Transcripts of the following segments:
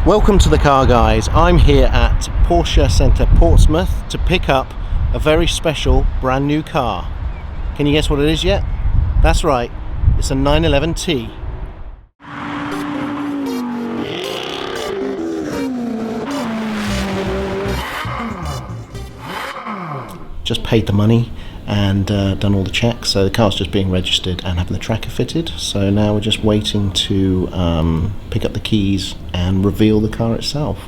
Welcome to the Car Guys. I'm here at Porsche Centre Portsmouth to pick up a very special brand new car. Can you guess what it is yet? That's right, it's a 911T. Just paid the money and done all the checks, so the car's just being registered and having the tracker fitted. So now we're just waiting to pick up the keys and reveal the car itself.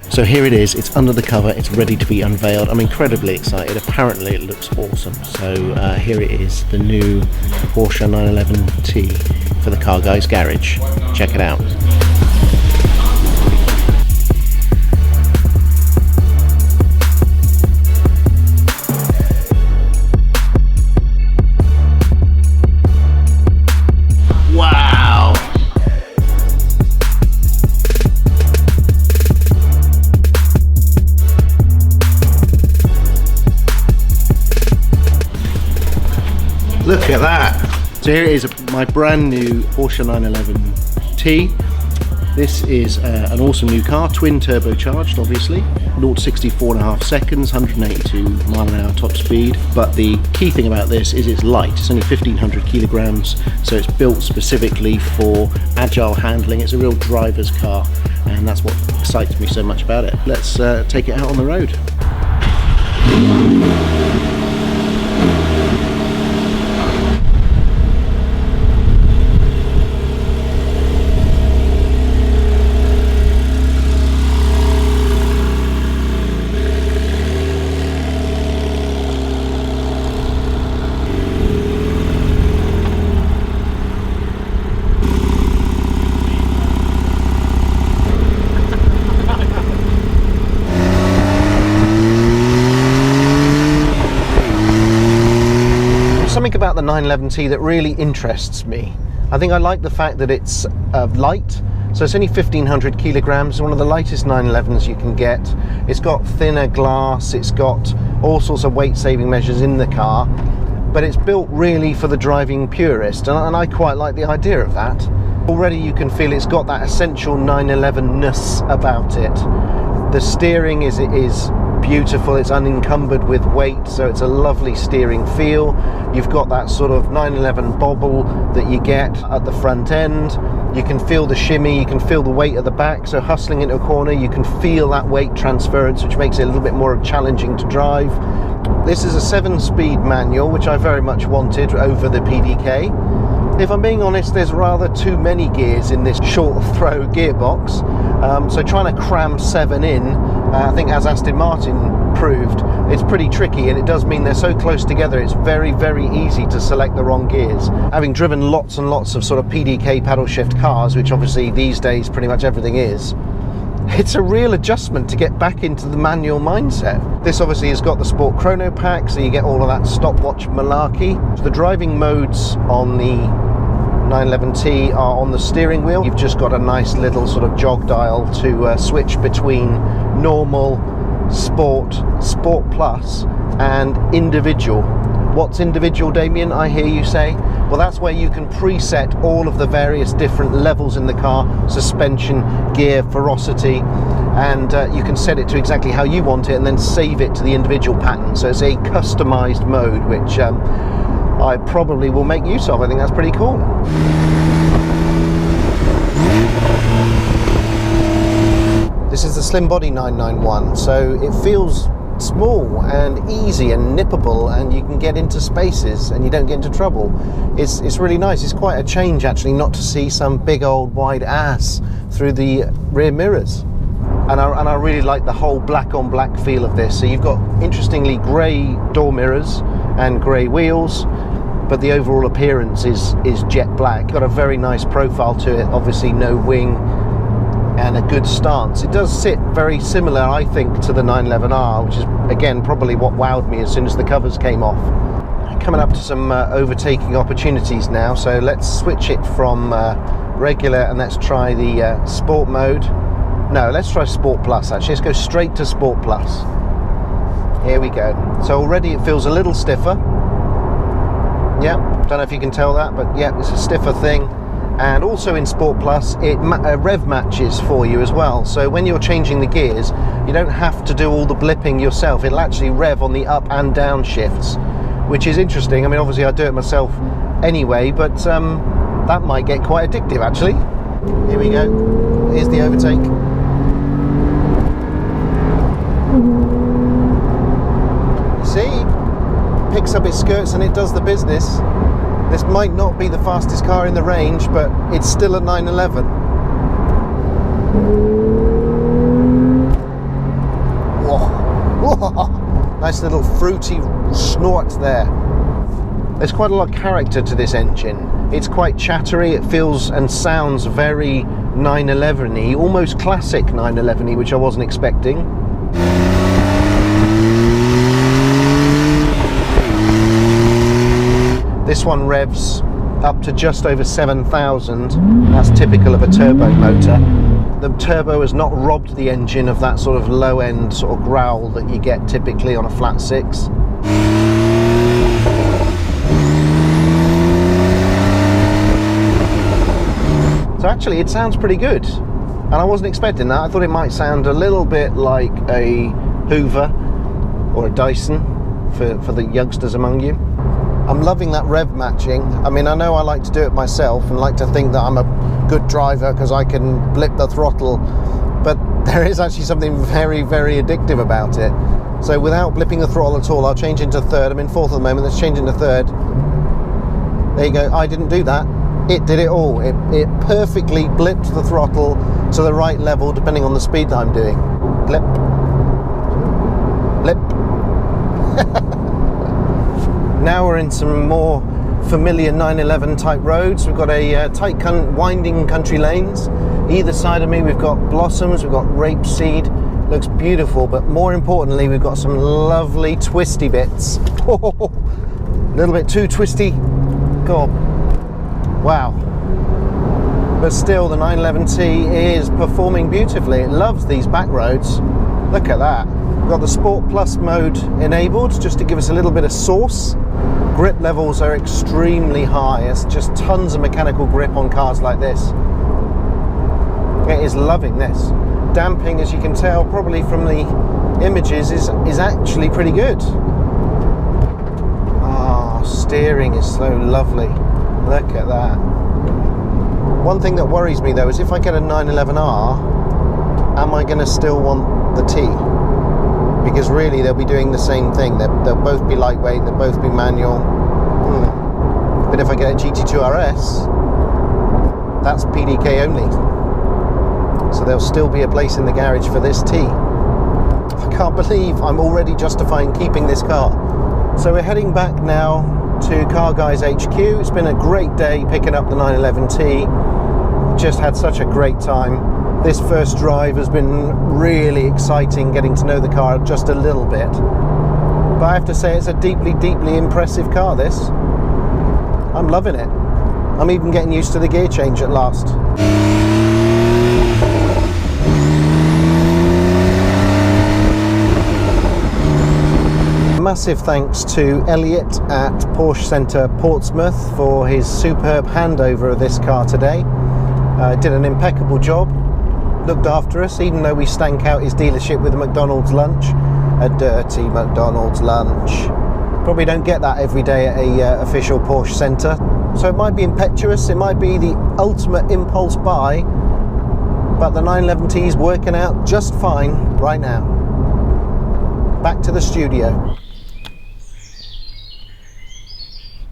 So here it is, it's under the cover, it's ready to be unveiled. I'm incredibly excited. Apparently it looks awesome. So here it is, the new Porsche 911T for the Car Guys garage. Check it out. Look at that! So here it is, my brand new Porsche 911T. This is an awesome new car, twin turbocharged obviously, 0 to 64.5 seconds, 182 mile an hour top speed. But the key thing about this is it's light, it's only 1500 kilograms, so it's built specifically for agile handling. It's a real driver's car, and that's what excites me so much about it. Let's take it out on the road. Something about the 911T that really interests me. I think I like the fact that it's light, so it's only 1500 kilograms, one of the lightest 911s you can get. It's got thinner glass, it's got all sorts of weight saving measures in the car, but it's built really for the driving purist, and I quite like the idea of that. Already you can feel it's got that essential 911-ness about it. The steering is beautiful, it's unencumbered with weight, so it's a lovely steering feel. You've got that sort of 911 bobble that you get at the front end. You can feel the shimmy, you can feel the weight at the back, so hustling into a corner you can feel that weight transference, which makes it a little bit more challenging to drive. This is a 7-speed manual, which I very much wanted over the PDK. If I'm being honest, there's rather too many gears in this short throw gearbox, so trying to cram 7 in, I think as Aston Martin proved, it's pretty tricky, and it does mean they're so close together it's very, very easy to select the wrong gears. Having driven lots and lots of sort of PDK paddle shift cars, which obviously these days pretty much everything is, it's a real adjustment to get back into the manual mindset. This obviously has got the Sport Chrono Pack, so you get all of that stopwatch malarkey. The driving modes on the 911T are on the steering wheel. You've just got a nice little sort of jog dial to switch between normal, sport, sport plus, and individual. What's individual, Damian, I hear you say? Well, that's where you can preset all of the various different levels in the car, suspension, gear, ferocity, and you can set it to exactly how you want it and then save it to the individual pattern. So it's a customized mode, which I probably will make use of. I think that's pretty cool. This is the slim body 991, so it feels small and easy and nippable, and you can get into spaces and you don't get into trouble. It's really nice. It's quite a change actually not to see some big old wide ass through the rear mirrors. And I really like the whole black on black feel of this. So you've got interestingly grey door mirrors and grey wheels, but the overall appearance is jet black. Got a very nice profile to it, obviously no wing, and a good stance. It does sit very similar, I think, to the 911R, which is again probably what wowed me as soon as the covers came off. Coming up to some overtaking opportunities now, so let's switch it from regular and let's try the sport mode. No, let's try Sport Plus actually. Let's go straight to Sport Plus. Here we go. So already it feels a little stiffer. Yeah, don't know if you can tell that, but yeah, it's a stiffer thing. And also in Sport Plus, it rev matches for you as well. So when you're changing the gears, you don't have to do all the blipping yourself. It'll actually rev on the up and down shifts, which is interesting. I mean, obviously I do it myself anyway, but that might get quite addictive actually. Here we go. Here's the overtake. You see? Picks up its skirts and it does the business. This might not be the fastest car in the range, but it's still a 911. Whoa. Whoa. Nice little fruity snort there. There's quite a lot of character to this engine. It's quite chattery, it feels and sounds very 911-y, almost classic 911-y, which I wasn't expecting. This one revs up to just over 7,000. That's typical of a turbo motor. The turbo has not robbed the engine of that sort of low-end sort of growl that you get typically on a flat six. So actually it sounds pretty good, and I wasn't expecting that. I thought it might sound a little bit like a Hoover or a Dyson for the youngsters among you. I'm loving that rev matching. I mean, I know I like to do it myself and like to think that I'm a good driver because I can blip the throttle, but there is actually something very, very addictive about it. So without blipping the throttle at all, I'll change into third. I'm in fourth at the moment, let's change into third. There you go, I didn't do that. It did it all. It perfectly blipped the throttle to the right level depending on the speed that I'm doing. Blip. Blip. Now we're in some more familiar 911 type roads. We've got a tight winding country lanes. Either side of me we've got blossoms, we've got rapeseed. Looks beautiful, but more importantly we've got some lovely twisty bits. A little bit too twisty. God. Wow. But still the 911T is performing beautifully. It loves these back roads. Look at that. We've got the Sport Plus mode enabled just to give us a little bit of sauce. Grip levels are extremely high. It's just tons of mechanical grip on cars like this. It is loving this. Damping, as you can tell probably from the images, is actually pretty good. Ah, steering is so lovely. Look at that. One thing that worries me though is if I get a 911R, am I going to still want the T? Because really they'll be doing the same thing. They'll both be lightweight, they'll both be manual. But if I get a GT2 RS, that's PDK only. So there'll still be a place in the garage for this T. I can't believe I'm already justifying keeping this car. So we're heading back now to CarGuys HQ. It's been a great day picking up the 911T. Just had such a great time. This first drive has been really exciting, getting to know the car just a little bit. But I have to say it's a deeply, deeply impressive car, this. I'm loving it. I'm even getting used to the gear change at last. Massive thanks to Elliott at Porsche Centre Portsmouth for his superb handover of this car today. Did an impeccable job, looked after us, even though we stank out his dealership with a McDonald's lunch. A dirty McDonald's lunch. Probably don't get that every day at a official Porsche Centre. So it might be impetuous, it might be the ultimate impulse buy, but the 911T is working out just fine right now. Back to the studio.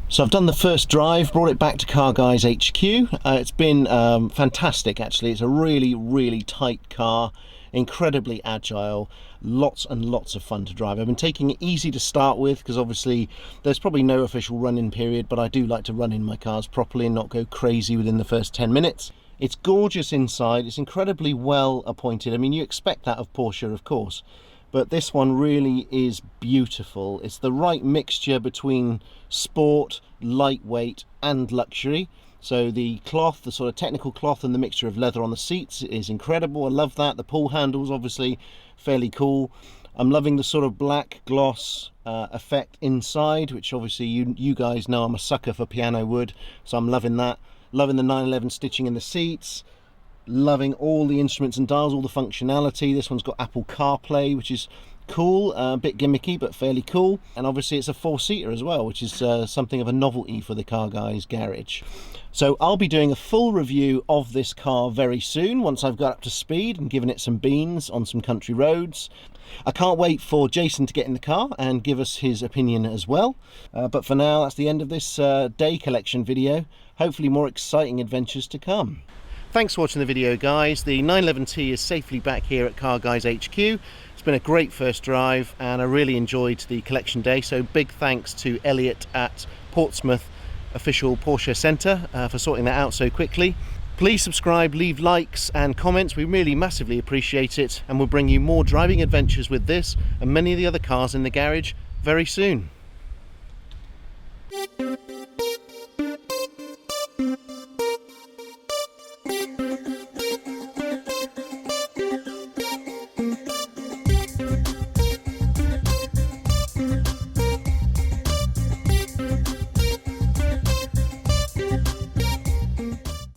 So I've done the first drive, brought it back to CarGuys HQ. It's been fantastic actually. It's a really, really tight car, incredibly agile, lots and lots of fun to drive. I've been taking it easy to start with because obviously there's probably no official run-in period, but I do like to run in my cars properly and not go crazy within the first 10 minutes. It's gorgeous inside, it's incredibly well appointed. I mean, you expect that of Porsche, of course, but this one really is beautiful. It's the right mixture between sport, lightweight and luxury. So the cloth, the sort of technical cloth and the mixture of leather on the seats is incredible. I love that. The pull handles, obviously fairly cool. I'm loving the sort of black gloss effect inside, which obviously you guys know I'm a sucker for piano wood, so I'm loving that. Loving the 911 stitching in the seats. Loving all the instruments and dials, all the functionality. This one's got Apple CarPlay, which is cool, a bit gimmicky but fairly cool. And obviously it's a 4-seater as well, which is something of a novelty for the CarGuys garage. So I'll be doing a full review of this car very soon, once I've got up to speed and given it some beans on some country roads. I can't wait for Jason to get in the car and give us his opinion as well. But for now, that's the end of this day collection video. Hopefully more exciting adventures to come. Thanks for watching the video, guys. The 911T is safely back here at CarGuys HQ. It's been a great first drive and I really enjoyed the collection day, so big thanks to Elliott at Portsmouth official Porsche Centre for sorting that out so quickly. Please subscribe, leave likes and comments, we really massively appreciate it, and we'll bring you more driving adventures with this and many of the other cars in the garage very soon.